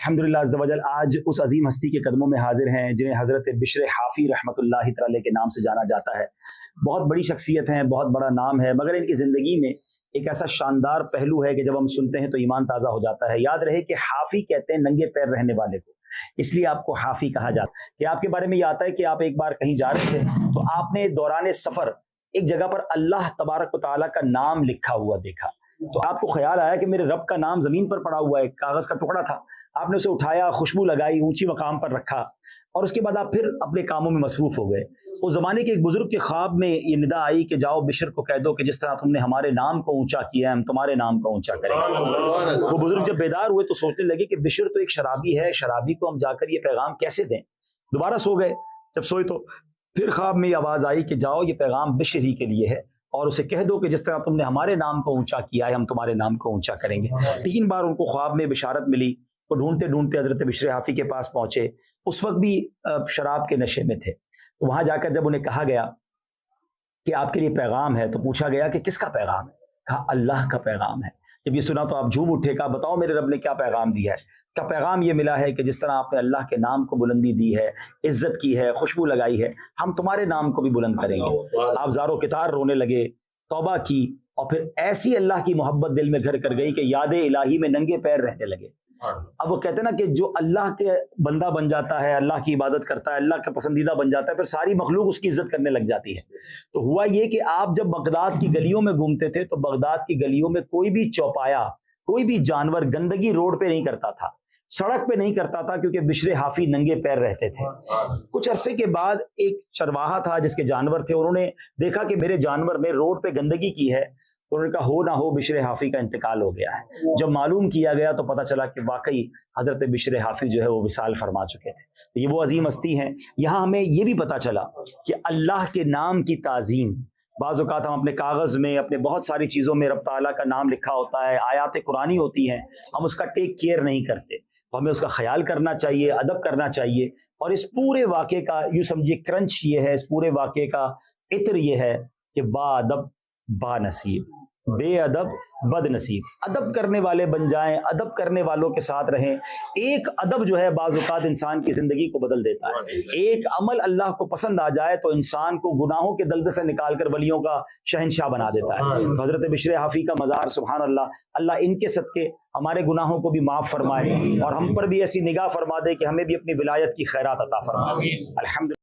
الحمدللہ عز و جل آج اس عظیم ہستی کے قدموں میں حاضر ہیں جنہیں حضرت بشر حافی رحمۃ اللہ تعالی کے نام سے جانا جاتا ہے۔ بہت بڑی شخصیت ہیں، بہت بڑا نام ہے، مگر ان کی زندگی میں ایک ایسا شاندار پہلو ہے کہ جب ہم سنتے ہیں تو ایمان تازہ ہو جاتا ہے۔ یاد رہے کہ حافی کہتے ہیں ننگے پیر رہنے والے کو، اس لیے آپ کو حافی کہا جاتا ہے۔ کہ آپ کے بارے میں یہ آتا ہے کہ آپ ایک بار کہیں جا رہے تھے تو آپ نے دوران سفر ایک جگہ پر اللہ تبارک و تعالیٰ کا نام لکھا ہوا دیکھا، تو آپ کو خیال آیا کہ میرے رب کا نام زمین پر پڑا ہوا ہے، کاغذ کا ٹکڑا تھا، آپ نے اسے اٹھایا، خوشبو لگائی، اونچی مقام پر رکھا، اور اس کے بعد آپ پھر اپنے کاموں میں مصروف ہو گئے۔ اس زمانے کے ایک بزرگ کے خواب میں یہ ندا آئی کہ جاؤ بشر کو کہہ دو کہ جس طرح تم نے ہمارے نام کو اونچا کیا ہے ہم تمہارے نام کو اونچا کریں گے۔ وہ بزرگ جب بیدار ہوئے تو سوچنے لگے کہ بشر تو ایک شرابی ہے، شرابی کو ہم جا کر یہ پیغام کیسے دیں۔ دوبارہ سو گئے، جب سوئے تو پھر خواب میں یہ آواز آئی کہ جاؤ یہ پیغام بشر ہی کے لیے ہے اور اسے کہہ دو کہ جس طرح تم نے ہمارے نام کو اونچا کیا ہے ہم تمہارے نام کو اونچا کریں گے۔ 3 بار ان کو خواب میں بشارت ملی، وہ ڈھونڈتے ڈھونڈتے حضرت بشر حافی کے پاس پہنچے۔ اس وقت بھی شراب کے نشے میں تھے، تو وہاں جا کر جب انہیں کہا گیا کہ آپ کے لیے پیغام ہے تو پوچھا گیا کہ کس کا پیغام ہے؟ کہا اللہ کا پیغام ہے۔ جب یہ سنا تو آپ جھوم اٹھے، کہا بتاؤ میرے رب نے کیا پیغام دیا ہے؟ کا پیغام یہ ملا ہے کہ جس طرح آپ نے اللہ کے نام کو بلندی دی ہے، عزت کی ہے، خوشبو لگائی ہے، ہم تمہارے نام کو بھی بلند کریں گے۔ آپ زارو کتار رونے لگے، توبہ کی، اور پھر ایسی اللہ کی محبت دل میں گھر کر گئی کہ یاد الہی میں ننگے پیر رہنے لگے۔ اب وہ کہتے ہیں نا کہ جو اللہ کے بندہ بن جاتا ہے، اللہ کی عبادت کرتا ہے، اللہ کا پسندیدہ بن جاتا ہے، پھر ساری مخلوق اس کی عزت کرنے لگ جاتی ہے۔ تو ہوا یہ کہ آپ جب بغداد کی گلیوں میں گھومتے تھے تو بغداد کی گلیوں میں کوئی بھی چوپایا، کوئی بھی جانور گندگی روڈ پہ نہیں کرتا تھا، سڑک پہ نہیں کرتا تھا، کیونکہ بشر حافی ننگے پیر رہتے تھے۔ کچھ عرصے کے بعد ایک چرواہا تھا جس کے جانور تھے، انہوں نے دیکھا کہ میرے جانور نے روڈ پہ گندگی کی ہے، تو انہوں نے کہا ہو نہ ہو بشر حافی کا انتقال ہو گیا ہے۔ جب معلوم کیا گیا تو پتہ چلا کہ واقعی حضرت بشر حافی جو ہے وہ وصال فرما چکے تھے۔ یہ وہ عظیم ہستی ہیں۔ یہاں ہمیں یہ بھی پتہ چلا کہ اللہ کے نام کی تعظیم، بعض اوقات ہم اپنے کاغذ میں، اپنے بہت ساری چیزوں میں رب تعالیٰ کا نام لکھا ہوتا ہے، آیات قرآنی ہوتی ہیں، ہم اس کا ٹیک کیئر نہیں کرتے، تو ہمیں اس کا خیال کرنا چاہیے، ادب کرنا چاہیے۔ اور اس پورے واقعے کا یوں سمجھیے کرنچ یہ ہے، اس پورے واقعے کا عطر یہ ہے کہ با ادب با نصیب، بے ادب بد نصیب۔ ادب کرنے والے بن جائیں، ادب کرنے والوں کے ساتھ رہیں۔ ایک ادب جو ہے بعض اوقات انسان کی زندگی کو بدل دیتا ہے۔ ایک عمل اللہ کو پسند آ جائے تو انسان کو گناہوں کے دلدل سے نکال کر ولیوں کا شہنشاہ بنا دیتا ہے۔ تو حضرت بشر حافی کا مزار، سبحان اللہ، اللہ ان کے صدقے ہمارے گناہوں کو بھی معاف فرمائے اور ہم پر بھی ایسی نگاہ فرما دے کہ ہمیں بھی اپنی ولایت کی خیرات عطا فرمائے۔ الحمدللہ۔